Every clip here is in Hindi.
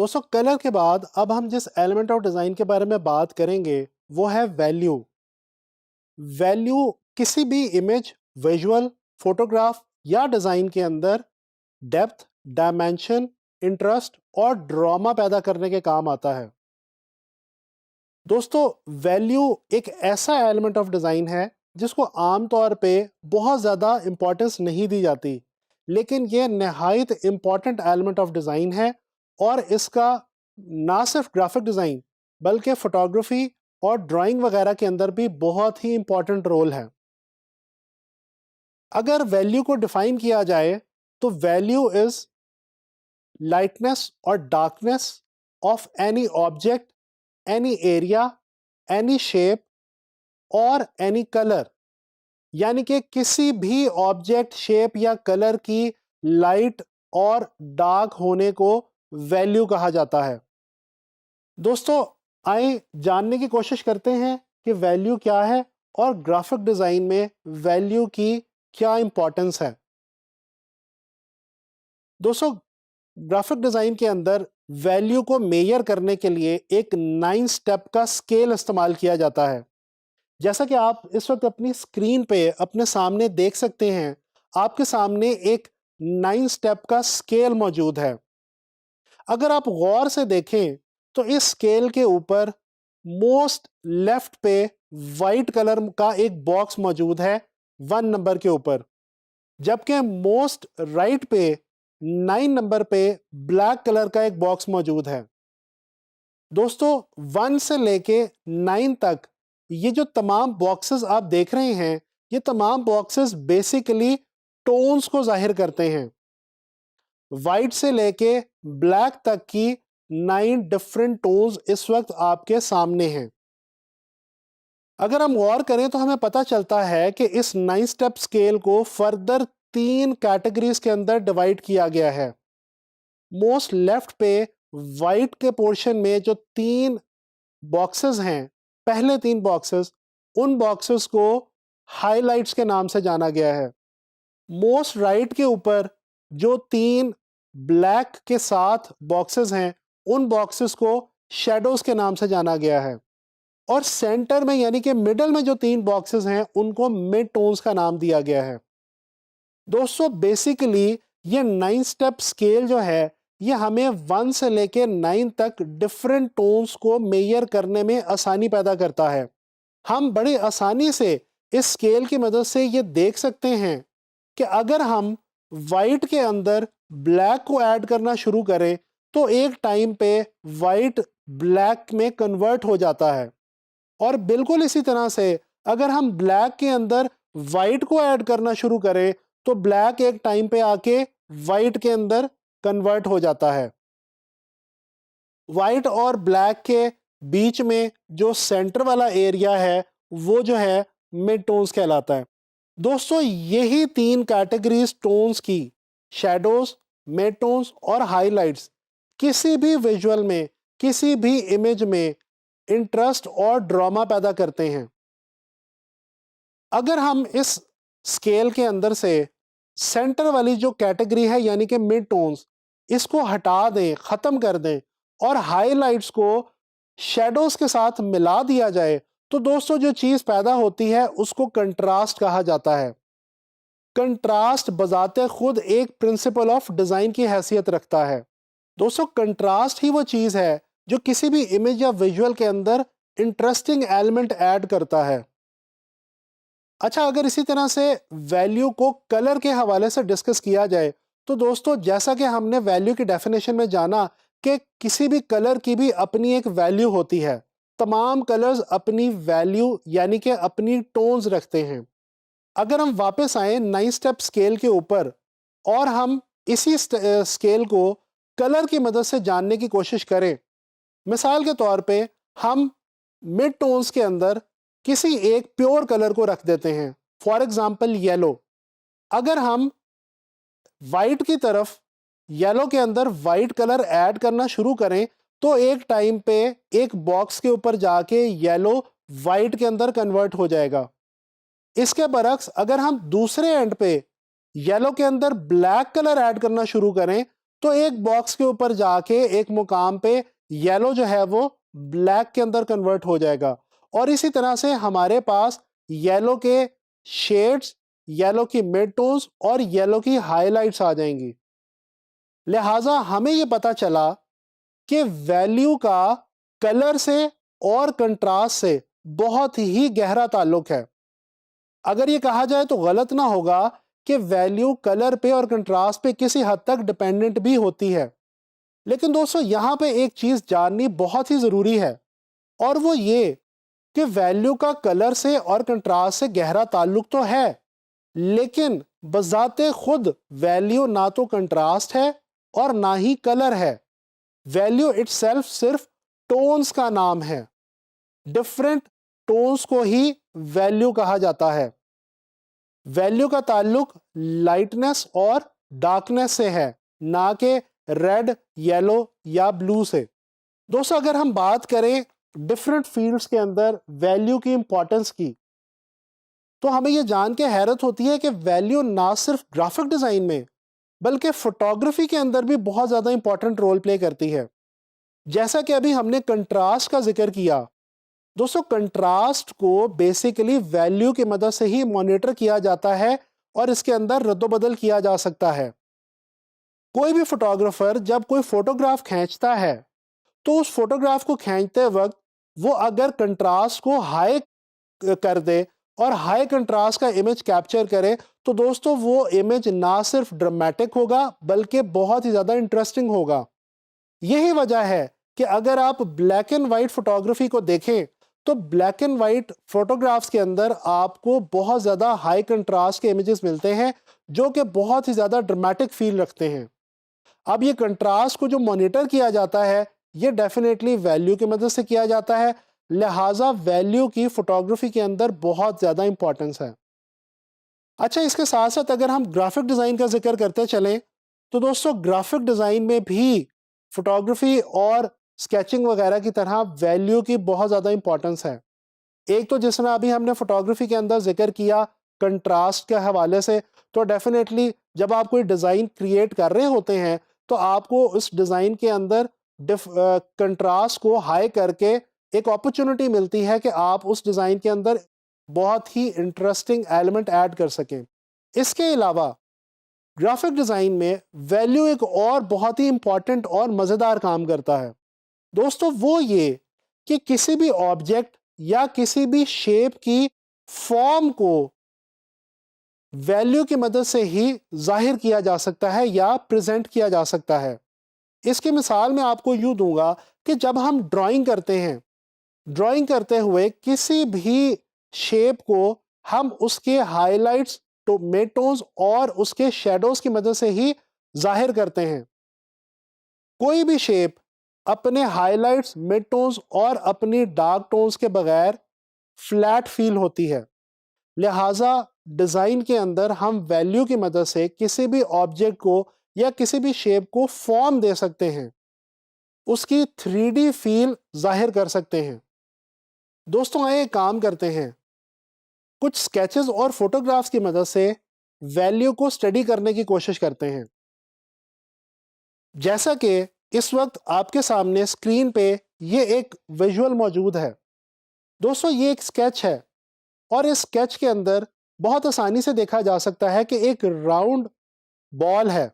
दोस्तों कलर के बाद अब हम जिस एलिमेंट ऑफ डिज़ाइन के बारे में बात करेंगे वो है वैल्यू। वैल्यू किसी भी इमेज, विजुअल, फोटोग्राफ या डिज़ाइन के अंदर डेप्थ, डायमेंशन, इंटरेस्ट और ड्रामा पैदा करने के काम आता है। दोस्तों वैल्यू एक ऐसा एलिमेंट ऑफ डिज़ाइन है जिसको आमतौर पे बहुत ज़्यादा इंपॉर्टेंस नहीं दी जाती, लेकिन ये नहायत इम्पॉर्टेंट एलिमेंट ऑफ डिज़ाइन है और इसका ना सिर्फ ग्राफिक डिज़ाइन बल्कि फोटोग्राफी और ड्राइंग वगैरह के अंदर भी बहुत ही इंपॉर्टेंट रोल है। अगर वैल्यू को डिफाइन किया जाए तो वैल्यू इज लाइटनेस और darkness of any object, any area, any shape और एनी कलर, यानी कि किसी भी ऑब्जेक्ट, शेप या कलर की लाइट और डार्क होने को वैल्यू कहा जाता है। दोस्तों आइए जानने की कोशिश करते हैं कि वैल्यू क्या है और ग्राफिक डिजाइन में वैल्यू की क्या इंपॉर्टेंस है। दोस्तों ग्राफिक डिजाइन के अंदर वैल्यू को मेजर करने के लिए एक 9 स्टेप का स्केल इस्तेमाल किया जाता है। जैसा कि आप इस वक्त अपनी स्क्रीन पे अपने सामने देख सकते हैं, आपके सामने एक 9 स्टेप का स्केल मौजूद है। अगर आप गौर से देखें तो इस स्केल के ऊपर मोस्ट लेफ्ट पे वाइट कलर का एक बॉक्स मौजूद है 1 नंबर के ऊपर, जबकि मोस्ट राइट पे 9 नंबर पे ब्लैक कलर का एक बॉक्स मौजूद है। दोस्तों 1 से लेके 9 तक ये जो तमाम बॉक्सेस आप देख रहे हैं, ये तमाम बॉक्सेस बेसिकली टोन्स को जाहिर करते हैं। वाइट से लेके ब्लैक तक की 9 डिफरेंट टोन्स इस वक्त आपके सामने हैं। अगर हम गौर करें तो हमें पता चलता है कि इस 9 स्टेप स्केल को फर्दर 3 कैटेगरीज के अंदर डिवाइड किया गया है। मोस्ट लेफ्ट पे वाइट के पोर्शन में जो 3 बॉक्सेस हैं, पहले 3 बॉक्सेस, उन बॉक्सेस को हाइलाइट्स के नाम से जाना गया है। मोस्ट राइट के ऊपर जो 3 ब्लैक के साथ बॉक्सेस हैं, उन बॉक्सेस को शैडोज के नाम से जाना गया है। और सेंटर में यानी कि मिडल में जो 3 बॉक्सेस हैं, उनको मिड टोन्स का नाम दिया गया है। दोस्तों बेसिकली ये 9 स्टेप स्केल जो है, ये हमें 1 से लेके 9 तक डिफरेंट टोन्स को मेजर करने में आसानी पैदा करता है। हम बड़ी आसानी से इस स्केल की मदद से ये देख सकते हैं कि अगर हम वाइट के अंदर ब्लैक को ऐड करना शुरू करें तो एक टाइम पे वाइट ब्लैक में कन्वर्ट हो जाता है, और बिल्कुल इसी तरह से अगर हम ब्लैक के अंदर वाइट को ऐड करना शुरू करें तो ब्लैक एक टाइम पे आके वाइट के अंदर कन्वर्ट हो जाता है। वाइट और ब्लैक के बीच में जो सेंटर वाला एरिया है वो जो है मिड टोन्स कहलाता है। दोस्तों यही 3 कैटेगरीज टोन्स की, शैडोज, मिड टोन्स और हाइलाइट्स, किसी भी विजुअल में, किसी भी इमेज में इंटरेस्ट और ड्रामा पैदा करते हैं। अगर हम इस स्केल के अंदर से सेंटर वाली जो कैटेगरी है यानी कि मिड टोन्स, इसको हटा दें, ख़त्म कर दें और हाइलाइट्स को शैडोज के साथ मिला दिया जाए तो दोस्तों जो चीज़ पैदा होती है उसको कंट्रास्ट कहा जाता है। कंट्रास्ट बजाते खुद एक प्रिंसिपल ऑफ डिज़ाइन की हैसियत रखता है। दोस्तों कंट्रास्ट ही वो चीज़ है जो किसी भी इमेज या विजुअल के अंदर इंटरेस्टिंग एलिमेंट ऐड करता है। अच्छा, अगर इसी तरह से वैल्यू को कलर के हवाले से डिस्कस किया जाए तो दोस्तों जैसा कि हमने वैल्यू की डेफिनेशन में जाना कि किसी भी कलर की भी अपनी एक वैल्यू होती है। तमाम कलर्स अपनी वैल्यू यानी कि अपनी टोन्स रखते हैं। अगर हम वापस आए 9 स्टेप स्केल के ऊपर और हम इसी स्केल को कलर की मदद से जानने की कोशिश करें, मिसाल के तौर पे हम मिड टोन्स के अंदर किसी एक प्योर कलर को रख देते हैं, फॉर एग्जांपल येलो। अगर हम वाइट की तरफ येलो के अंदर वाइट कलर ऐड करना शुरू करें तो एक टाइम पे एक बॉक्स के ऊपर जाके येलो वाइट के अंदर कन्वर्ट हो जाएगा। इसके बरक्स अगर हम दूसरे एंड पे येलो के अंदर ब्लैक कलर ऐड करना शुरू करें तो एक बॉक्स के ऊपर जाके एक मुकाम पे येलो जो है वो ब्लैक के अंदर कन्वर्ट हो जाएगा, और इसी तरह से हमारे पास येलो के शेड्स, येलो की मिड टोन्स और येलो की हाइलाइट्स आ जाएंगी। लिहाजा हमें यह पता चला कि वैल्यू का कलर से और कंट्रास्ट से बहुत ही गहरा ताल्लुक है। अगर ये कहा जाए तो गलत ना होगा कि वैल्यू कलर पे और कंट्रास्ट पे किसी हद तक डिपेंडेंट भी होती है। लेकिन दोस्तों यहां पे एक चीज जाननी बहुत ही जरूरी है, और वो ये कि वैल्यू का कलर से और कंट्रास्ट से गहरा ताल्लुक तो है, लेकिन बजाते खुद वैल्यू ना तो कंट्रास्ट है और ना ही कलर है। वैल्यू इटसेल्फ सिर्फ टोन्स का नाम है। डिफरेंट टोन्स को ही वैल्यू कहा जाता है। वैल्यू का ताल्लुक लाइटनेस और डार्कनेस से है, ना कि रेड, येलो या ब्लू से। दोस्तों अगर हम बात करें डिफरेंट फील्ड्स के अंदर वैल्यू की इंपॉर्टेंस की, तो हमें यह जान के हैरत होती है कि वैल्यू ना सिर्फ ग्राफिक डिजाइन में बल्कि फोटोग्राफी के अंदर भी बहुत ज्यादा इंपॉर्टेंट रोल प्ले करती है। जैसा कि अभी हमने कंट्रास्ट का जिक्र किया, दोस्तों कंट्रास्ट को बेसिकली वैल्यू की मदद से ही मॉनिटर किया जाता है और इसके अंदर रद्दोबदल किया जा सकता है। कोई भी फोटोग्राफर जब कोई फोटोग्राफ खींचता है तो उस फोटोग्राफ को खींचते वक्त वो अगर कंट्रास्ट को हाई कर दे और हाई कंट्रास्ट का इमेज कैप्चर करे, तो दोस्तों वो इमेज ना सिर्फ ड्रामेटिक होगा बल्कि बहुत ही ज्यादा इंटरेस्टिंग होगा। यही वजह है कि अगर आप ब्लैक एंड व्हाइट फोटोग्राफी को देखें तो ब्लैक एंड व्हाइट फोटोग्राफ्स के अंदर आपको बहुत ज्यादा हाई कंट्रास्ट के इमेजेस मिलते हैं जो कि बहुत ही ज्यादा ड्रामेटिक फील रखते हैं। अब ये कंट्रास्ट को जो मॉनिटर किया जाता है ये डेफिनेटली वैल्यू की मदद से किया जाता है, लिहाजा वैल्यू की फोटोग्राफी के अंदर बहुत ज्यादा इंपॉर्टेंस है। अच्छा, इसके साथ साथ अगर हम ग्राफिक डिजाइन का जिक्र करते चलें तो दोस्तों ग्राफिक डिजाइन में भी फोटोग्राफी और स्केचिंग वगैरह की तरह वैल्यू की बहुत ज़्यादा इंपॉर्टेंस है। एक तो जिस तरह अभी हमने फोटोग्राफी के अंदर जिक्र किया कंट्रास्ट के हवाले से, तो डेफिनेटली जब आप कोई डिज़ाइन क्रिएट कर रहे होते हैं तो आपको उस डिज़ाइन के अंदर कंट्रास्ट को हाई करके एक अपॉर्चुनिटी मिलती है कि आप उस डिज़ाइन के अंदर बहुत ही इंटरेस्टिंग एलिमेंट ऐड कर सकें। इसके अलावा ग्राफिक डिज़ाइन में वैल्यू एक और बहुत ही इंपॉर्टेंट और मज़ेदार काम करता है। दोस्तों वो ये कि किसी भी ऑब्जेक्ट या किसी भी शेप की फॉर्म को वैल्यू की मदद से ही जाहिर किया जा सकता है या प्रेजेंट किया जा सकता है। इसकी मिसाल मैं आपको यूं दूंगा कि जब हम ड्राइंग करते हैं, ड्राइंग करते हुए किसी भी शेप को हम उसके हाइलाइट्स, तो मिडटोन्स और उसके शेडोज की मदद से ही जाहिर करते हैं। कोई भी शेप अपने हाइलाइट्स, मिड टोन्स और अपनी डार्क टोन्स के बगैर फ्लैट फील होती है। लिहाजा डिजाइन के अंदर हम वैल्यू की मदद से किसी भी ऑब्जेक्ट को या किसी भी शेप को फॉर्म दे सकते हैं, उसकी 3D फील जाहिर कर सकते हैं। दोस्तों आइए काम करते हैं, कुछ स्केचेस और फोटोग्राफ्स की मदद से वैल्यू को स्टडी करने की कोशिश करते हैं। जैसा कि इस वक्त आपके सामने स्क्रीन पे ये एक विजुअल मौजूद है। दोस्तों ये एक स्केच है और इस स्केच के अंदर बहुत आसानी से देखा जा सकता है कि एक राउंड बॉल है।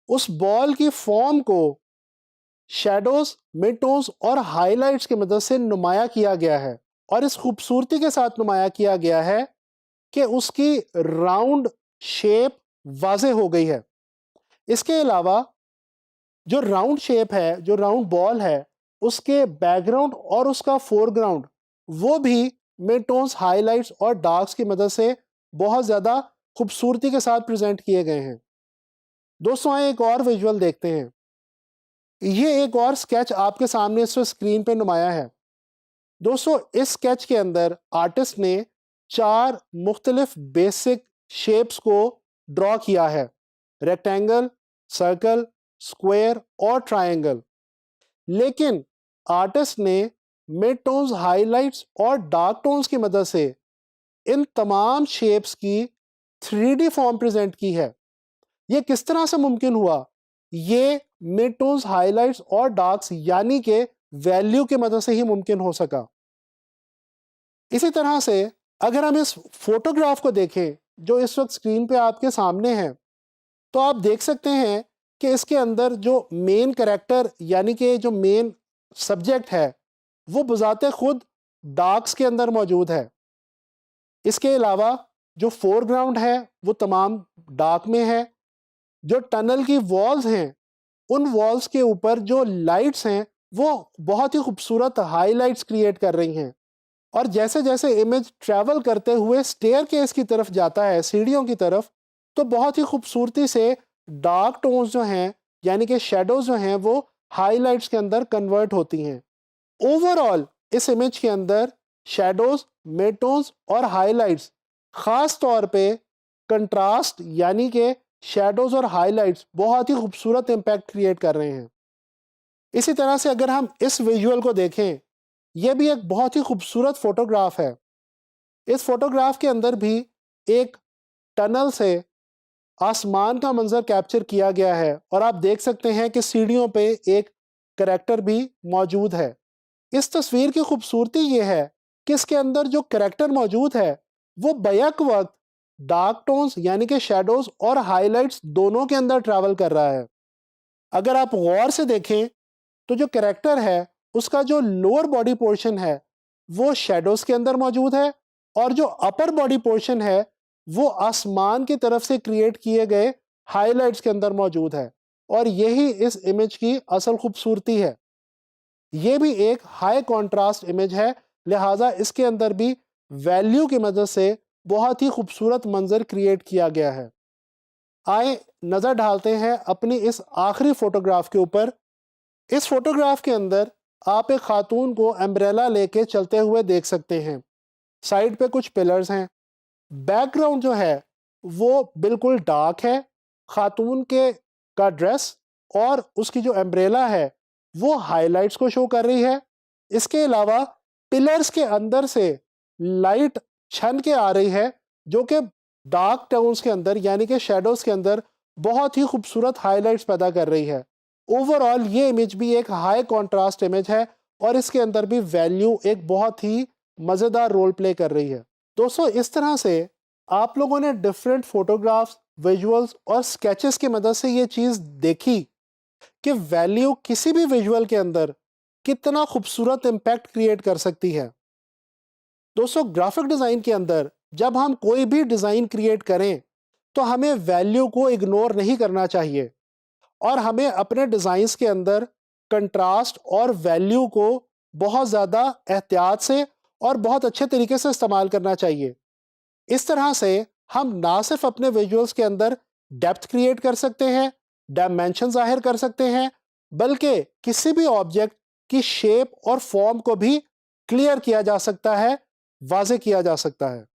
उस बॉल की फॉर्म को शैडोज, मिडटोन्स और हाइलाइट्स की मदद से नुमाया किया गया है, और इस खूबसूरती के साथ नुमाया किया गया है कि उसकी राउंड शेप वाज़े हो गई है। इसके अलावा जो राउंड शेप है, जो राउंड बॉल है, उसके बैकग्राउंड और उसका फोरग्राउंड वो भी मिड टोन्स, हाइलाइट्स और डार्क्स की मदद से बहुत ज़्यादा खूबसूरती के साथ प्रेजेंट किए गए हैं। दोस्तों आइए एक और विजुअल देखते हैं। ये एक और स्केच आपके सामने इस स्क्रीन पे नुमाया है। दोस्तों इस स्केच के अंदर आर्टिस्ट ने 4 मुख्तलिफ बेसिक शेप्स को ड्रॉ किया है: रेक्टेंगल, सर्कल, स्क्वायर और ट्रायंगल। लेकिन आर्टिस्ट ने मिड टोन्स, हाइलाइट्स और डार्क टोन्स की मदद से इन तमाम शेप्स की 3D फॉर्म प्रेजेंट की है। यह किस तरह से मुमकिन हुआ? ये मिड टोन्स, हाइलाइट्स और डार्क्स यानी कि वैल्यू की मदद से ही मुमकिन हो सका। इसी तरह से अगर हम इस फोटोग्राफ को देखें जो इस वक्त स्क्रीन पे आपके सामने है, तो आप देख सकते हैं कि इसके अंदर जो मेन कैरेक्टर यानी कि जो मेन सब्जेक्ट है वो बजाते खुद डार्क्स के अंदर मौजूद है। इसके अलावा जो फोरग्राउंड है वो तमाम डार्क में है। जो टनल की वॉल्स हैं उन वॉल्स के ऊपर जो लाइट्स हैं वो बहुत ही खूबसूरत हाईलाइट्स क्रिएट कर रही हैं। और जैसे जैसे इमेज ट्रैवल करते हुए स्टेयर केस की तरफ जाता है, सीढ़ियों की तरफ, तो बहुत ही खूबसूरती से डार्क टोन्स जो हैं यानी कि शेडोज जो हैं वो हाईलाइट्स के अंदर कन्वर्ट होती हैं। ओवरऑल इस इमेज के अंदर शेडोज, मिड टोन्स और हाईलाइट्स खास तौर पे कंट्रास्ट यानी कि शेडोज और हाईलाइट्स बहुत ही खूबसूरत इंपैक्ट क्रिएट कर रहे हैं। इसी तरह से अगर हम इस विजुअल को देखें, यह भी एक बहुत ही खूबसूरत फोटोग्राफ है। इस फोटोग्राफ के अंदर भी एक टनल से आसमान का मंजर कैप्चर किया गया है और आप देख सकते हैं कि सीढ़ियों पे एक करैक्टर भी मौजूद है। इस तस्वीर की खूबसूरती यह है कि इसके अंदर जो करैक्टर मौजूद है वो बैक वक्त डार्क टोन्स यानी कि शेडोज और हाइलाइट्स दोनों के अंदर ट्रैवल कर रहा है। अगर आप गौर से देखें तो जो करैक्टर है उसका जो लोअर बॉडी पोर्शन है वो शेडोज के अंदर मौजूद है और जो अपर बॉडी पोर्शन है वो आसमान की तरफ से क्रिएट किए गए हाइलाइट्स के अंदर मौजूद है। और यही इस इमेज की असल खूबसूरती है। ये भी एक हाई कॉन्ट्रास्ट इमेज है, लिहाजा इसके अंदर भी वैल्यू की मदद से बहुत ही खूबसूरत मंजर क्रिएट किया गया है। आए नज़र डालते हैं अपनी इस आखिरी फोटोग्राफ के ऊपर। इस फोटोग्राफ के अंदर आप एक खातून को एम्ब्रेला लेके चलते हुए देख सकते हैं। साइड पे कुछ पिलर्स हैं। बैकग्राउंड जो है वो बिल्कुल डार्क है। खातून के का ड्रेस और उसकी जो एम्ब्रेला है वो हाइलाइट्स को शो कर रही है। इसके अलावा पिलर्स के अंदर से लाइट छन के आ रही है जो कि डार्क टोन्स के अंदर यानी कि शेडोज के अंदर बहुत ही खूबसूरत हाइलाइट्स पैदा कर रही है। ओवरऑल ये इमेज भी एक हाई कॉन्ट्रास्ट इमेज है और इसके अंदर भी वैल्यू एक बहुत ही मज़ेदार रोल प्ले कर रही है। दोस्तों, इस तरह से आप लोगों ने डिफरेंट फोटोग्राफ्स, विजुअल्स और स्केचेस की मदद से ये चीज़ देखी कि वैल्यू किसी भी विजुअल के अंदर कितना खूबसूरत इम्पैक्ट क्रिएट कर सकती है। दोस्तों, ग्राफिक डिज़ाइन के अंदर जब हम कोई भी डिज़ाइन क्रिएट करें तो हमें वैल्यू को इग्नोर नहीं करना चाहिए और हमें अपने डिज़ाइंस के अंदर कंट्रास्ट और वैल्यू को बहुत ज़्यादा एहतियात से और बहुत अच्छे तरीके से इस्तेमाल करना चाहिए। इस तरह से हम ना सिर्फ अपने विजुअल्स के अंदर डेप्थ क्रिएट कर सकते हैं, डायमेंशन जाहिर कर सकते हैं, बल्कि किसी भी ऑब्जेक्ट की शेप और फॉर्म को भी क्लियर किया जा सकता है, वाज़े किया जा सकता है।